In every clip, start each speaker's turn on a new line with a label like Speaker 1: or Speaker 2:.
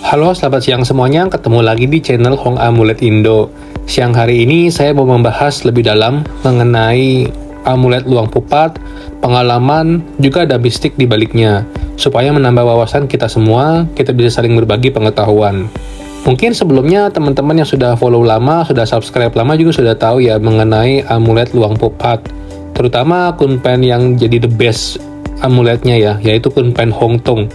Speaker 1: Halo, selamat siang semuanya. Ketemu lagi di channel Hong Amulet Indo. Siang hari ini saya mau membahas lebih dalam mengenai amulet luang pupat, pengalaman, juga ada mistik di baliknya. Supaya menambah wawasan kita semua, kita bisa saling berbagi pengetahuan. Mungkin sebelumnya teman-teman yang sudah follow lama, sudah subscribe lama juga sudah tahu ya mengenai amulet luang pupat. Terutama Kunpen yang jadi the best amuletnya ya, yaitu Kunpen Hong Tong.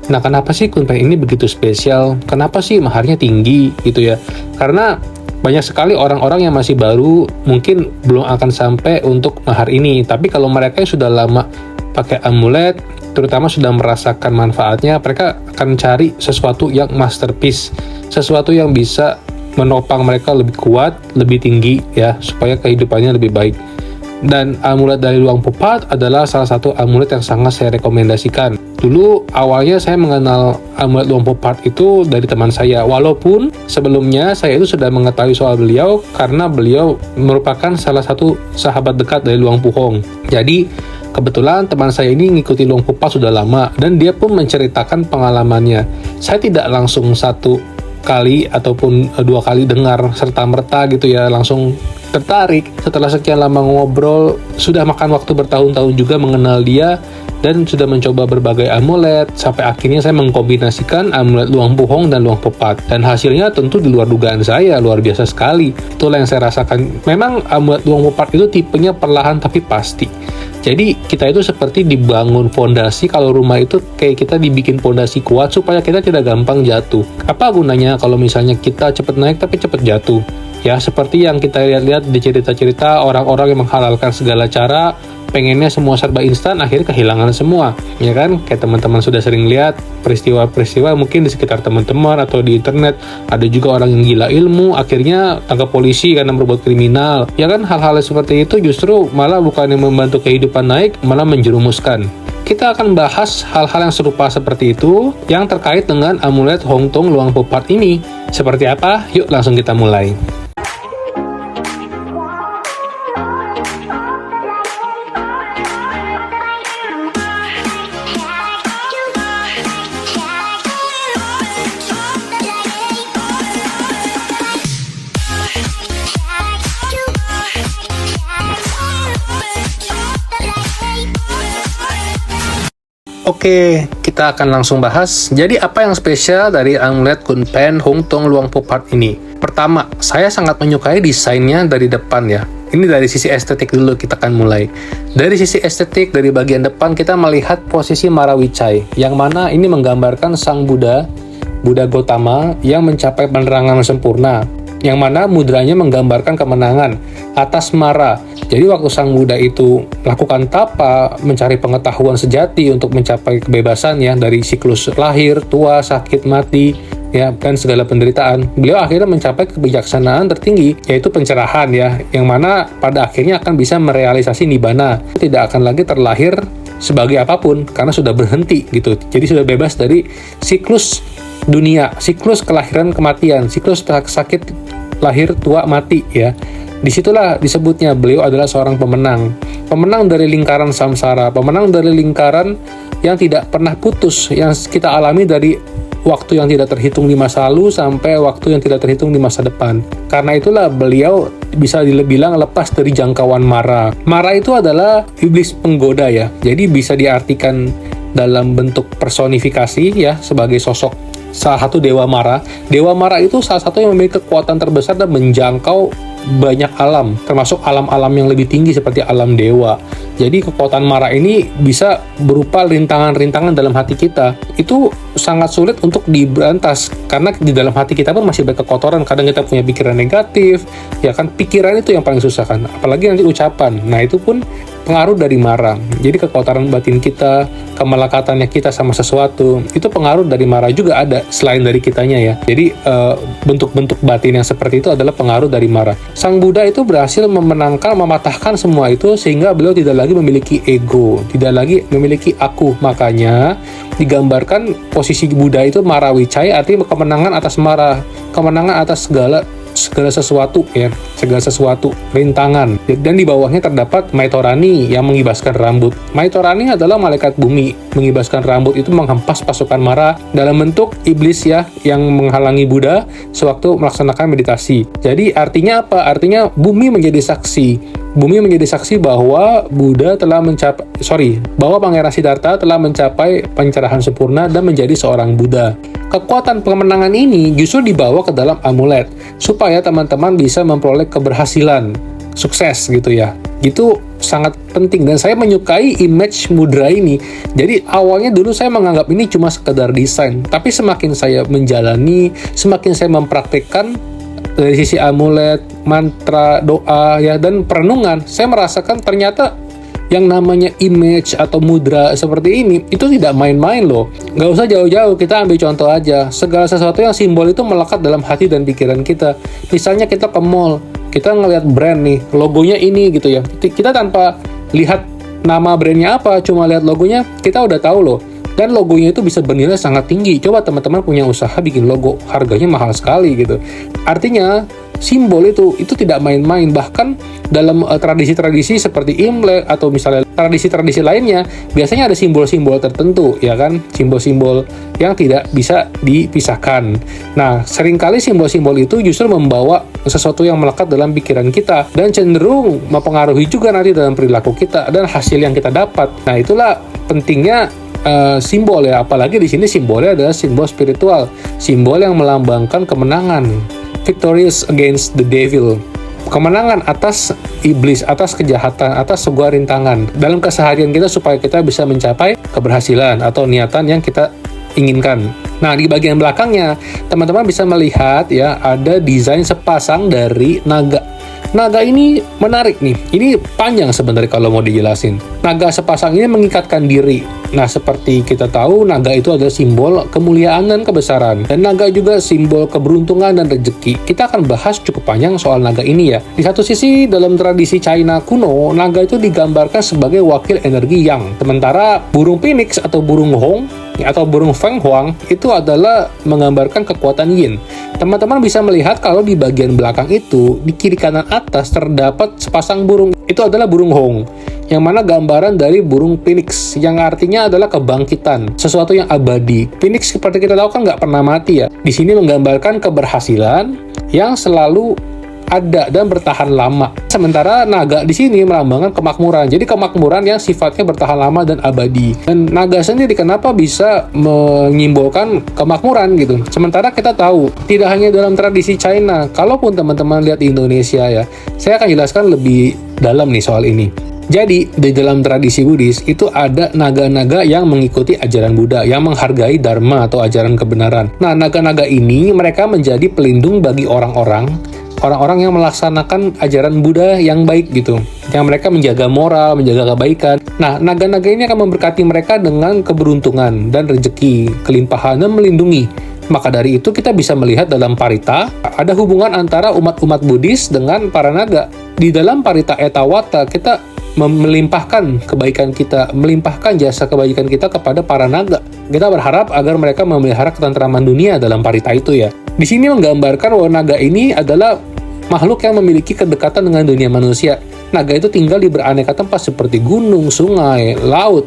Speaker 1: Nah, kenapa sih Kunpen ini begitu spesial? Kenapa sih maharnya tinggi gitu ya? Karena banyak sekali orang-orang yang masih baru mungkin belum akan sampai untuk mahar ini. Tapi kalau mereka yang sudah lama pakai amulet, terutama sudah merasakan manfaatnya, mereka akan cari sesuatu yang masterpiece, sesuatu yang bisa menopang mereka lebih kuat, lebih tinggi ya, supaya kehidupannya lebih baik. Dan amulet dari luang pupat adalah salah satu amulet yang sangat saya rekomendasikan. Dulu awalnya saya mengenal amulet luang pupat itu dari teman saya, walaupun sebelumnya saya itu sudah mengetahui soal beliau karena beliau merupakan salah satu sahabat dekat dari Luang Puhong. Jadi kebetulan teman saya ini ngikuti luang pupat sudah lama dan dia pun menceritakan pengalamannya. Saya tidak langsung satu kali ataupun dua kali dengar serta-merta gitu ya, langsung tertarik. Setelah sekian lama ngobrol, sudah makan waktu bertahun-tahun juga mengenal dia dan sudah mencoba berbagai amulet, sampai akhirnya saya mengkombinasikan amulet luang puhong dan luang pupat, dan hasilnya tentu di luar dugaan saya, luar biasa sekali. Itulah yang saya rasakan. Memang amulet luang pupat itu tipenya perlahan tapi pasti. Jadi kita itu seperti dibangun fondasi. Kalau rumah itu kayak kita dibikin fondasi kuat supaya kita tidak gampang jatuh. Apa gunanya kalau misalnya kita cepat naik tapi cepat jatuh? Ya, seperti yang kita lihat-lihat di cerita-cerita orang-orang yang menghalalkan segala cara, pengennya semua serba instan, akhirnya kehilangan semua. Ya kan? Kayak teman-teman sudah sering lihat peristiwa-peristiwa mungkin di sekitar teman-teman atau di internet. Ada juga orang yang gila ilmu, akhirnya tangkap polisi karena berbuat kriminal. Ya kan? Hal-hal seperti itu justru malah bukan yang membantu kehidupan naik, malah menjerumuskan. Kita akan bahas hal-hal yang serupa seperti itu yang terkait dengan amulet Hong Tong luang pupat ini. Seperti apa? Yuk langsung kita mulai. Oke, kita akan langsung bahas. Jadi apa yang spesial dari amulet Kunpen Hong Tong luang pupat ini? Pertama, saya sangat menyukai desainnya dari depan ya. Ini dari sisi estetik dulu kita akan mulai. Dari sisi estetik, dari bagian depan kita melihat posisi Marawicai, yang mana ini menggambarkan sang Buddha Gautama yang mencapai penerangan sempurna, yang mana mudranya menggambarkan kemenangan atas Mara. Jadi waktu sang Buddha itu melakukan tapa, mencari pengetahuan sejati untuk mencapai kebebasan ya dari siklus lahir, tua, sakit, mati, ya dan segala penderitaan, beliau akhirnya mencapai kebijaksanaan tertinggi, yaitu pencerahan ya, yang mana pada akhirnya akan bisa merealisasi nibbana, tidak akan lagi terlahir sebagai apapun karena sudah berhenti gitu. Jadi sudah bebas dari siklus dunia, siklus kelahiran kematian, siklus sakit lahir tua mati ya. Disitulah disebutnya beliau adalah seorang pemenang dari lingkaran samsara, pemenang dari lingkaran yang tidak pernah putus, yang kita alami dari waktu yang tidak terhitung di masa lalu sampai waktu yang tidak terhitung di masa depan. Karena itulah beliau bisa dibilang lepas dari jangkauan Mara. Mara itu adalah iblis penggoda ya, jadi bisa diartikan dalam bentuk personifikasi ya, sebagai sosok salah satu Dewa Mara. Dewa Mara itu salah satu yang memiliki kekuatan terbesar dan menjangkau banyak alam, termasuk alam-alam yang lebih tinggi seperti alam dewa. Jadi kekuatan Mara ini bisa berupa rintangan-rintangan dalam hati kita. Itu sangat sulit untuk diberantas karena di dalam hati kita pun masih banyak kekotoran. Kadang kita punya pikiran negatif, ya kan, pikiran itu yang paling susah kan. Apalagi nanti ucapan. Nah, itu pun pengaruh dari Mara. Jadi kekotoran batin kita, kemelekatannya kita sama sesuatu, itu pengaruh dari Mara juga ada selain dari kitanya ya. Jadi bentuk-bentuk batin yang seperti itu adalah pengaruh dari Mara. Sang Buddha itu berhasil mematahkan semua itu sehingga beliau tidak lagi memiliki ego, tidak lagi memiliki aku. Makanya digambarkan posisi Buddha itu Marawicai, artinya kemenangan atas Mara, kemenangan atas segala segala sesuatu ya, segala sesuatu, rintangan. Dan di bawahnya terdapat Maitorani yang mengibaskan rambut. Maitorani adalah malaikat bumi, mengibaskan rambut itu menghempas pasukan Mara dalam bentuk iblis ya, yang menghalangi Buddha sewaktu melaksanakan meditasi. Jadi artinya apa? Artinya bumi menjadi saksi. Bumi menjadi saksi bahwa bahwa Pangeran Siddhartha telah mencapai pencerahan sempurna dan menjadi seorang Buddha. Kekuatan kemenangan ini justru dibawa ke dalam amulet supaya teman-teman bisa memperoleh keberhasilan, sukses gitu ya. Itu sangat penting dan saya menyukai image mudra ini. Jadi awalnya dulu saya menganggap ini cuma sekedar desain, tapi semakin saya menjalani, semakin saya mempraktikkan dari sisi amulet, mantra, doa, ya, dan perenungan, saya merasakan ternyata yang namanya image atau mudra seperti ini, itu tidak main-main loh. Nggak usah jauh-jauh, kita ambil contoh aja. Segala sesuatu yang simbol itu melekat dalam hati dan pikiran kita. Misalnya kita ke mall, kita ngelihat brand nih, logonya ini gitu ya. Kita tanpa lihat nama brandnya apa, cuma lihat logonya, kita udah tahu loh. Dan logonya itu bisa bernilai sangat tinggi. Coba teman-teman punya usaha bikin logo, harganya mahal sekali gitu. Artinya simbol itu tidak main-main. Bahkan dalam tradisi-tradisi seperti Imlek atau misalnya tradisi-tradisi lainnya, biasanya ada simbol-simbol tertentu, ya kan? Simbol-simbol yang tidak bisa dipisahkan. Nah, seringkali simbol-simbol itu justru membawa sesuatu yang melekat dalam pikiran kita dan cenderung mempengaruhi juga nanti dalam perilaku kita dan hasil yang kita dapat. Nah, itulah pentingnya simbol ya, apalagi di sini simbolnya adalah simbol spiritual, simbol yang melambangkan kemenangan, victorious against the devil, kemenangan atas iblis, atas kejahatan, atas sebuah rintangan dalam keseharian kita supaya kita bisa mencapai keberhasilan atau niatan yang kita inginkan. Nah, di bagian belakangnya teman-teman bisa melihat ya, ada desain sepasang dari naga. Naga ini menarik nih. Ini panjang sebenarnya kalau mau dijelasin. Naga sepasang ini mengikatkan diri. Nah, seperti kita tahu, naga itu adalah simbol kemuliaan dan kebesaran. Dan naga juga simbol keberuntungan dan rezeki. Kita akan bahas cukup panjang soal naga ini ya. Di satu sisi, dalam tradisi China kuno, naga itu digambarkan sebagai wakil energi yang. Sementara burung phoenix atau burung hong atau burung feng huang itu adalah menggambarkan kekuatan yin. Teman-teman bisa melihat kalau di bagian belakang itu, di kiri kanan atas terdapat sepasang burung. Itu adalah burung hong, yang mana gambaran dari burung phoenix, yang artinya adalah kebangkitan, sesuatu yang abadi. Phoenix seperti kita tahu kan nggak pernah mati ya. Di sini menggambarkan keberhasilan yang selalu ada dan bertahan lama. Sementara naga di sini melambangkan kemakmuran. Jadi kemakmuran yang sifatnya bertahan lama dan abadi. Dan naga sendiri kenapa bisa menyimbolkan kemakmuran gitu. Sementara kita tahu tidak hanya dalam tradisi China, kalaupun teman-teman lihat di Indonesia ya, saya akan jelaskan lebih dalam nih soal ini. Jadi, di dalam tradisi Buddhis itu ada naga-naga yang mengikuti ajaran Buddha, yang menghargai Dharma atau ajaran kebenaran. Nah, naga-naga ini mereka menjadi pelindung bagi orang-orang yang melaksanakan ajaran Buddha yang baik gitu. Yang mereka menjaga moral, menjaga kebaikan. Nah, naga-naga ini akan memberkati mereka dengan keberuntungan dan rezeki, kelimpahan, dan melindungi. Maka dari itu kita bisa melihat dalam Parita, ada hubungan antara umat-umat Buddhis dengan para naga. Di dalam Parita Etawata, kita melimpahkan kebaikan kita, melimpahkan jasa kebaikan kita kepada para naga. Kita berharap agar mereka memelihara ketentraman dunia dalam Parita itu ya. Di sini menggambarkan bahwa naga ini adalah makhluk yang memiliki kedekatan dengan dunia manusia. Naga itu tinggal di beraneka tempat seperti gunung, sungai, laut,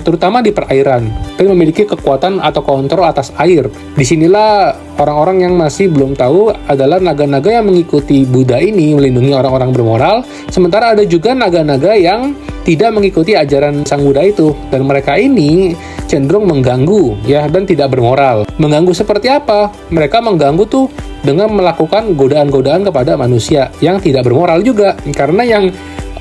Speaker 1: terutama di perairan, dan memiliki kekuatan atau kontrol atas air. Disinilah orang-orang yang masih belum tahu adalah naga-naga yang mengikuti Buddha ini melindungi orang-orang bermoral, sementara ada juga naga-naga yang tidak mengikuti ajaran Sang Buddha itu, dan mereka ini cenderung mengganggu ya, dan tidak bermoral. Mengganggu seperti apa? Mereka mengganggu tuh dengan melakukan godaan-godaan kepada manusia yang tidak bermoral juga, karena yang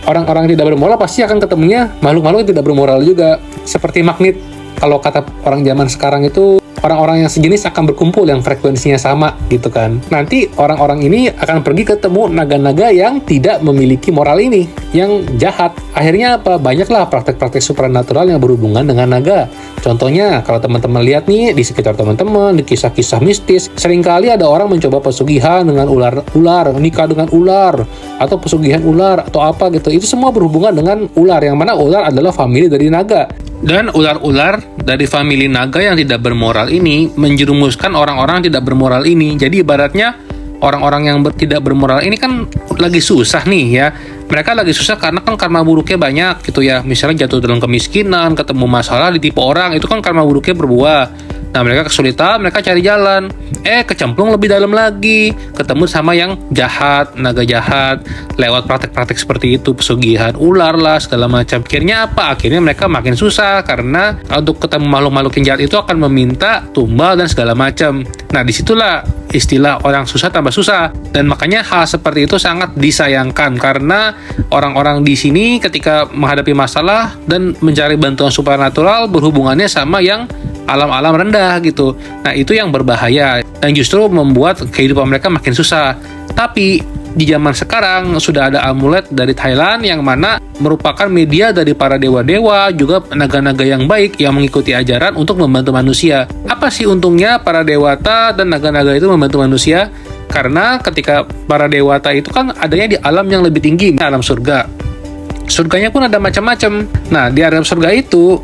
Speaker 1: orang-orang tidak bermoral pasti akan ketemunya makhluk-makhluk yang tidak bermoral juga, seperti magnet. Kalau kata orang zaman sekarang itu, orang-orang yang sejenis akan berkumpul yang frekuensinya sama gitu kan. Nanti orang-orang ini akan pergi ketemu naga-naga yang tidak memiliki moral ini, yang jahat. Akhirnya apa? Banyaklah praktek-praktek supranatural yang berhubungan dengan naga. Contohnya, kalau teman-teman lihat nih di sekitar teman-teman, di kisah-kisah mistis, seringkali ada orang mencoba pesugihan dengan ular, nikah dengan ular, atau pesugihan ular, atau apa gitu. Itu semua berhubungan dengan ular, yang mana ular adalah famili dari naga. Dan ular-ular dari famili naga yang tidak bermoral ini menjerumuskan orang-orang yang tidak bermoral ini. Jadi ibaratnya orang-orang yang tidak bermoral ini kan lagi susah nih ya. Mereka lagi susah karena kan karma buruknya banyak gitu ya. Misalnya jatuh dalam kemiskinan, ketemu masalah, ditipu orang, itu kan karma buruknya berbuah. Nah, mereka kesulitan, mereka cari jalan. Kecemplung lebih dalam lagi, ketemu sama yang jahat, naga jahat, lewat praktek-praktek seperti itu, pesugihan ular lah, segala macam. Akhirnya apa? Akhirnya mereka makin susah karena untuk ketemu makhluk-makhluk yang jahat itu akan meminta tumbal dan segala macam. Nah, disitulah istilah orang susah tambah susah. Dan makanya hal seperti itu sangat disayangkan karena orang-orang di sini ketika menghadapi masalah dan mencari bantuan supernatural berhubungannya sama yang alam-alam rendah gitu. Nah, itu yang berbahaya dan justru membuat kehidupan mereka makin susah. Tapi di zaman sekarang sudah ada amulet dari Thailand yang mana merupakan media dari para dewa-dewa, juga naga-naga yang baik yang mengikuti ajaran untuk membantu manusia. Apa sih untungnya para dewata dan naga-naga itu membantu manusia? Karena ketika para dewata itu kan adanya di alam yang lebih tinggi, alam surga. Surganya pun ada macam-macam. Nah, di alam surga itu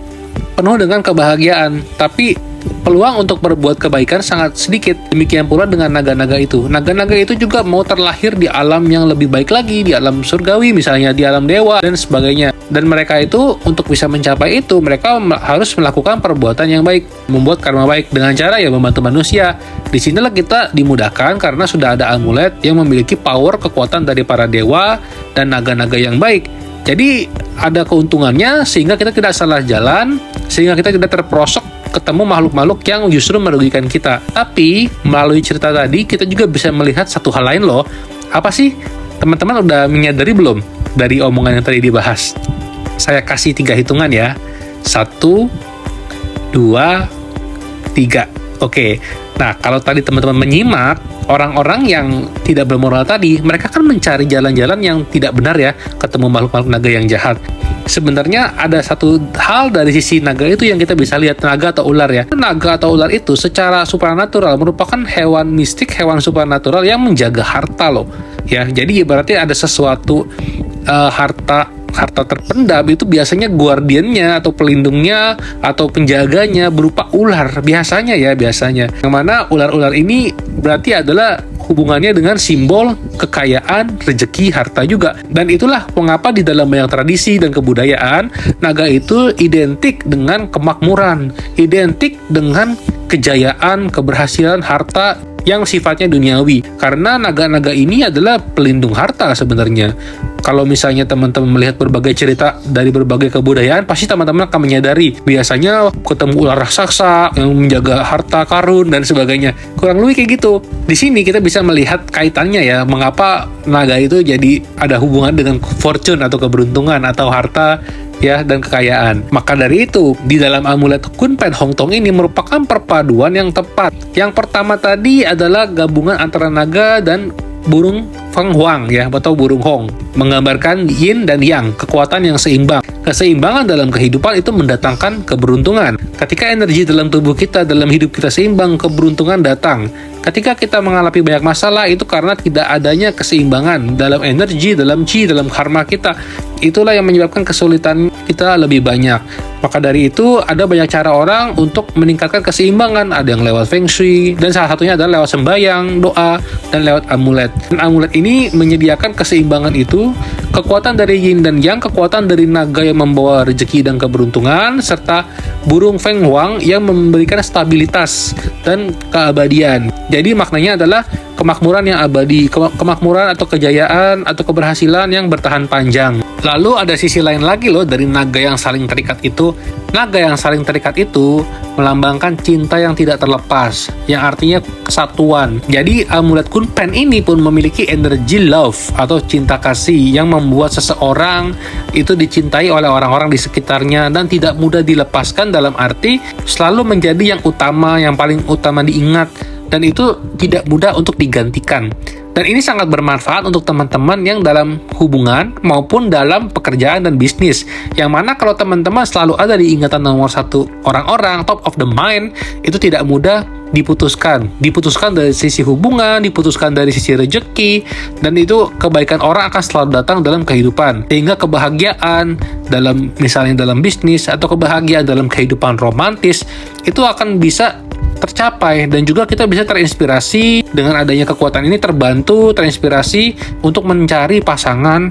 Speaker 1: penuh dengan kebahagiaan, tapi peluang untuk berbuat kebaikan sangat sedikit. Demikian pula dengan naga-naga itu. Naga-naga itu juga mau terlahir di alam yang lebih baik lagi, di alam surgawi misalnya, di alam dewa dan sebagainya. Dan mereka itu untuk bisa mencapai itu, mereka harus melakukan perbuatan yang baik, membuat karma baik dengan cara ya membantu manusia. Di sinilah kita dimudahkan karena sudah ada amulet yang memiliki power kekuatan dari para dewa dan naga-naga yang baik. Jadi ada keuntungannya sehingga kita tidak salah jalan, sehingga kita tidak terperosok ketemu makhluk-makhluk yang justru merugikan kita. Tapi melalui cerita tadi kita juga bisa melihat satu hal lain loh. Apa sih? Teman-teman udah menyadari belum dari omongan yang tadi dibahas? Saya kasih 3 hitungan ya. 1, 2, 3. Oke. Nah, kalau tadi teman-teman menyimak, orang-orang yang tidak bermoral tadi, mereka kan mencari jalan-jalan yang tidak benar ya, ketemu makhluk-makhluk naga yang jahat. Sebenarnya ada satu hal dari sisi naga itu yang kita bisa lihat, naga atau ular ya. Naga atau ular itu secara supernatural merupakan hewan mistik, hewan supernatural yang menjaga harta loh. Ya, jadi ibaratnya ada sesuatu harta terpendam itu biasanya guardiannya atau pelindungnya atau penjaganya berupa ular biasanya. Yang mana ular-ular ini berarti adalah hubungannya dengan simbol kekayaan, rezeki, harta juga. Dan itulah mengapa di dalam banyak tradisi dan kebudayaan naga itu identik dengan kemakmuran, identik dengan kejayaan, keberhasilan, harta yang sifatnya duniawi. Karena naga-naga ini adalah pelindung harta sebenarnya. Kalau misalnya teman-teman melihat berbagai cerita dari berbagai kebudayaan, pasti teman-teman akan menyadari biasanya ketemu ular raksasa yang menjaga harta karun dan sebagainya. Kurang lebih kayak gitu. Di sini kita bisa melihat kaitannya ya, mengapa naga itu jadi ada hubungan dengan fortune atau keberuntungan atau harta ya dan kekayaan. Maka dari itu, di dalam amulet Kunpen Hongtong ini merupakan perpaduan yang tepat. Yang pertama tadi adalah gabungan antara naga dan burung Feng Huang ya, atau burung Hong, menggambarkan yin dan yang, kekuatan yang seimbang. Keseimbangan dalam kehidupan itu mendatangkan keberuntungan. Ketika energi dalam tubuh kita, dalam hidup kita seimbang, keberuntungan datang. Ketika kita mengalami banyak masalah, itu karena tidak adanya keseimbangan dalam energi, dalam chi, dalam karma kita. Itulah yang menyebabkan kesulitan kita lebih banyak. Maka dari itu, ada banyak cara orang untuk meningkatkan keseimbangan. Ada yang lewat feng shui, dan salah satunya adalah lewat sembahyang, doa, dan lewat amulet. Dan amulet ini menyediakan keseimbangan itu, kekuatan dari yin dan yang, kekuatan dari naga yang membawa rezeki dan keberuntungan, serta burung Feng Huang yang memberikan stabilitas dan keabadian. Jadi maknanya adalah kemakmuran yang abadi, kemakmuran atau kejayaan atau keberhasilan yang bertahan panjang. Lalu ada sisi lain lagi loh dari naga yang saling terikat itu. Naga yang saling terikat itu melambangkan cinta yang tidak terlepas, yang artinya kesatuan. Jadi amulet Kunpen ini pun memiliki energi love atau cinta kasih yang membuat seseorang itu dicintai oleh orang-orang di sekitarnya dan tidak mudah dilepaskan, dalam arti selalu menjadi yang utama, yang paling utama diingat, dan itu tidak mudah untuk digantikan. Dan ini sangat bermanfaat untuk teman-teman yang dalam hubungan maupun dalam pekerjaan dan bisnis. Yang mana kalau teman-teman selalu ada di ingatan nomor 1 orang-orang, top of the mind, itu tidak mudah diputuskan. Diputuskan dari sisi hubungan, diputuskan dari sisi rezeki, dan itu kebaikan orang akan selalu datang dalam kehidupan. Sehingga kebahagiaan dalam misalnya dalam bisnis atau kebahagiaan dalam kehidupan romantis itu akan bisa tercapai, dan juga kita bisa terinspirasi dengan adanya kekuatan ini, terbantu, terinspirasi untuk mencari pasangan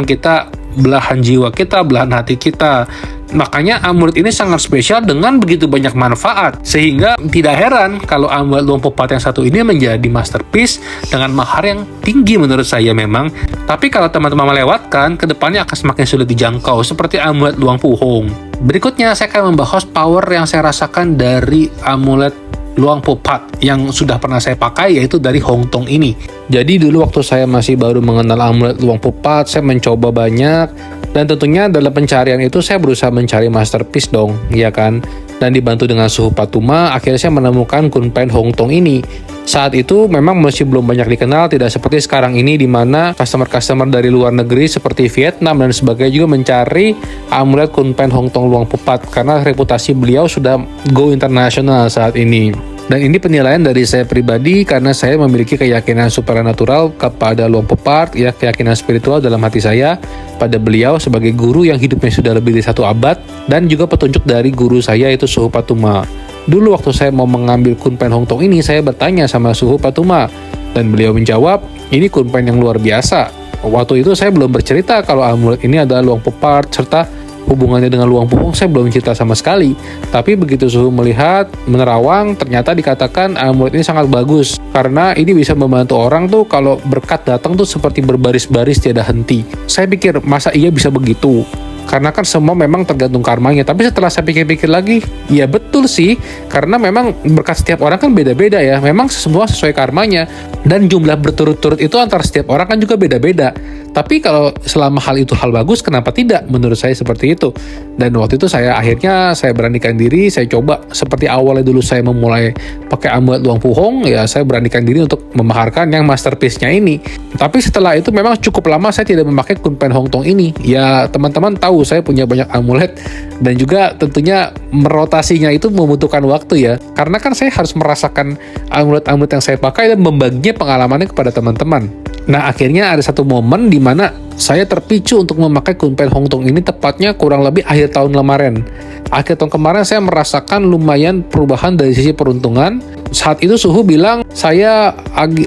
Speaker 1: kita, belahan jiwa kita, belahan hati kita. Makanya amulet ini sangat spesial dengan begitu banyak manfaat, sehingga tidak heran kalau amulet luang pupat yang satu ini menjadi masterpiece dengan mahar yang tinggi menurut saya memang. Tapi kalau teman-teman melewatkan, kedepannya akan semakin sulit dijangkau, seperti amulet luang puhong. Berikutnya saya akan membahas power yang saya rasakan dari amulet luang pupat yang sudah pernah saya pakai, yaitu dari Hong Tong ini. Jadi dulu waktu saya masih baru mengenal amulet luang pupat, saya mencoba banyak, dan tentunya dalam pencarian itu saya berusaha mencari masterpiece dong, ya kan? Dan dibantu dengan suhu Patuma, akhirnya saya menemukan Kunpen Hong Tong ini. Saat itu memang masih belum banyak dikenal, tidak seperti sekarang ini di mana customer-customer dari luar negeri seperti Vietnam dan sebagainya juga mencari amulet Kunpen Hong Tong luang pupat karena reputasi beliau sudah go internasional saat ini. Dan ini penilaian dari saya pribadi karena saya memiliki keyakinan supernatural kepada luang pupat, ya, keyakinan spiritual dalam hati saya pada beliau sebagai guru yang hidupnya sudah lebih dari 1 abad, dan juga petunjuk dari guru saya yaitu Suhu Patuma. Dulu waktu saya mau mengambil Kunpen Hong Tong ini, saya bertanya sama Suhu Patuma dan beliau menjawab, ini Kunpen yang luar biasa. Waktu itu saya belum bercerita kalau amulet ini adalah luang pupat serta hubungannya dengan luang puhong, saya belum cerita sama sekali. Tapi begitu Suhu melihat, menerawang, ternyata dikatakan amulet ini sangat bagus karena ini bisa membantu orang tuh kalau berkat datang tuh seperti berbaris-baris tiada henti. Saya pikir masa iya bisa begitu? Karena kan semua memang tergantung karmanya. Tapi setelah saya pikir-pikir lagi, ya betul sih, karena memang berkat setiap orang kan beda-beda ya. Memang semua sesuai karmanya, dan jumlah berturut-turut itu antara setiap orang kan juga beda-beda. Tapi kalau selama hal itu hal bagus, kenapa tidak? Menurut saya seperti itu. Dan waktu itu akhirnya saya beranikan diri, saya coba seperti awalnya dulu saya memulai pakai amulet luang puhong, ya saya beranikan diri untuk memaharkan yang masterpiece-nya ini. Tapi setelah itu memang cukup lama saya tidak memakai Kunpen Hong Tong ini. Ya teman-teman tahu saya punya banyak amulet, dan juga tentunya merotasinya itu membutuhkan waktu ya. Karena kan saya harus merasakan amulet-amulet yang saya pakai dan membaginya pengalamannya kepada teman-teman. Nah akhirnya ada satu momen di mana saya terpicu untuk memakai Kunpen Hong Tong ini, tepatnya kurang lebih akhir tahun kemarin. Akhir tahun kemarin saya merasakan lumayan perubahan dari sisi peruntungan. Saat itu Suhu bilang saya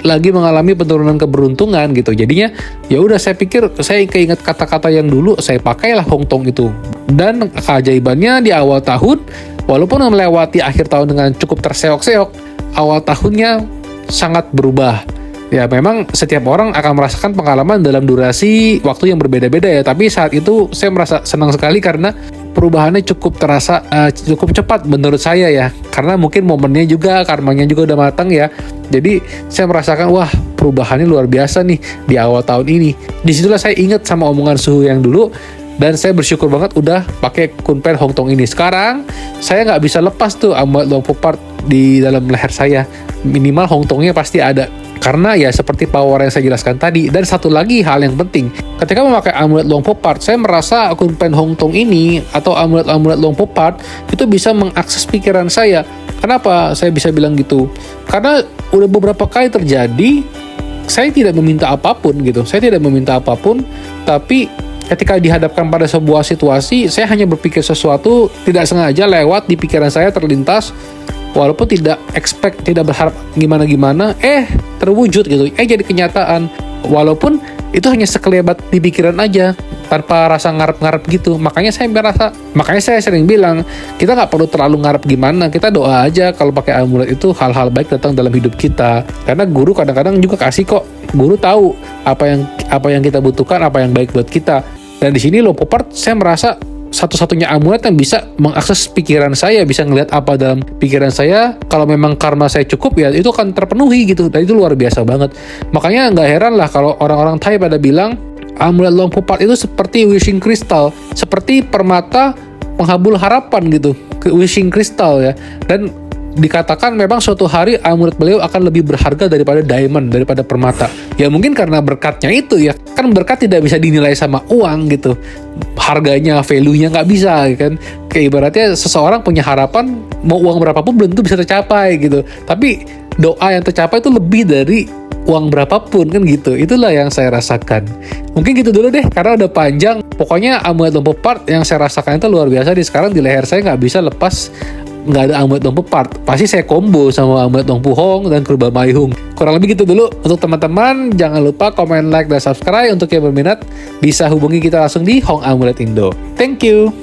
Speaker 1: lagi mengalami penurunan keberuntungan gitu. Jadinya ya udah, saya pikir saya keinget kata-kata yang dulu, saya pakailah Hong Tong itu. Dan keajaibannya di awal tahun, walaupun melewati akhir tahun dengan cukup terseok-seok, awal tahunnya sangat berubah. Ya memang setiap orang akan merasakan pengalaman dalam durasi waktu yang berbeda-beda ya. Tapi saat itu saya merasa senang sekali karena perubahannya cukup terasa cukup cepat menurut saya ya. Karena mungkin momennya juga, karmanya juga udah matang ya. Jadi saya merasakan wah perubahannya luar biasa nih di awal tahun ini. Disitulah saya ingat sama omongan Suhu yang dulu. Dan saya bersyukur banget udah pakai Kunpen Hong Tong ini. Sekarang saya nggak bisa lepas tuh amulet luang pupat di dalam leher saya. Minimal Hong Tongnya pasti ada. Karena ya seperti power yang saya jelaskan tadi. Dan satu lagi hal yang penting, ketika memakai amulet luang pupat, saya merasa Kunpen Hong Tong ini atau amulet-amulet luang pupat itu bisa mengakses pikiran saya. Kenapa saya bisa bilang gitu? Karena udah beberapa kali terjadi, saya tidak meminta apapun gitu. Saya tidak meminta apapun, tapi ketika dihadapkan pada sebuah situasi, saya hanya berpikir sesuatu tidak sengaja lewat di pikiran saya terlintas. Walaupun tidak expect, tidak berharap gimana-gimana, terwujud gitu, jadi kenyataan. Walaupun itu hanya sekelebat di pikiran aja, tanpa rasa ngarep-ngarep gitu. Makanya saya sering bilang, kita nggak perlu terlalu ngarep gimana, kita doa aja kalau pakai amulet itu hal-hal baik datang dalam hidup kita. Karena guru kadang-kadang juga kasih kok, guru tahu apa yang kita butuhkan, apa yang baik buat kita. Dan di sini luang pupat saya merasa satu-satunya amulet yang bisa mengakses pikiran saya, bisa ngelihat apa dalam pikiran saya. Kalau memang karma saya cukup, ya itu akan terpenuhi gitu. Dan itu luar biasa banget. Makanya nggak heran lah kalau orang-orang Thai pada bilang amulet luang pupat itu seperti wishing crystal, seperti permata pengabul harapan gitu, wishing crystal ya. Dan dikatakan memang suatu hari amulet beliau akan lebih berharga daripada diamond, daripada permata. Ya mungkin karena berkatnya itu ya. Kan berkat tidak bisa dinilai sama uang gitu. Harganya, value-nya nggak bisa kan. Kayak ibaratnya seseorang punya harapan, mau uang berapapun belum tentu bisa tercapai gitu. Tapi doa yang tercapai itu lebih dari uang berapapun kan gitu. Itulah yang saya rasakan. Mungkin gitu dulu deh karena udah panjang. Pokoknya amulet luang pupat yang saya rasakan itu luar biasa. Sekarang di leher saya nggak bisa lepas nggak ada amulet Dong Pepart, pasti saya combo sama amulet Dong Puhong dan Kurba Maihung. Kurang lebih gitu dulu. Untuk teman-teman, jangan lupa komen, like, dan subscribe. Untuk yang berminat, bisa hubungi kita langsung di Hong Amulet Indo. Thank you!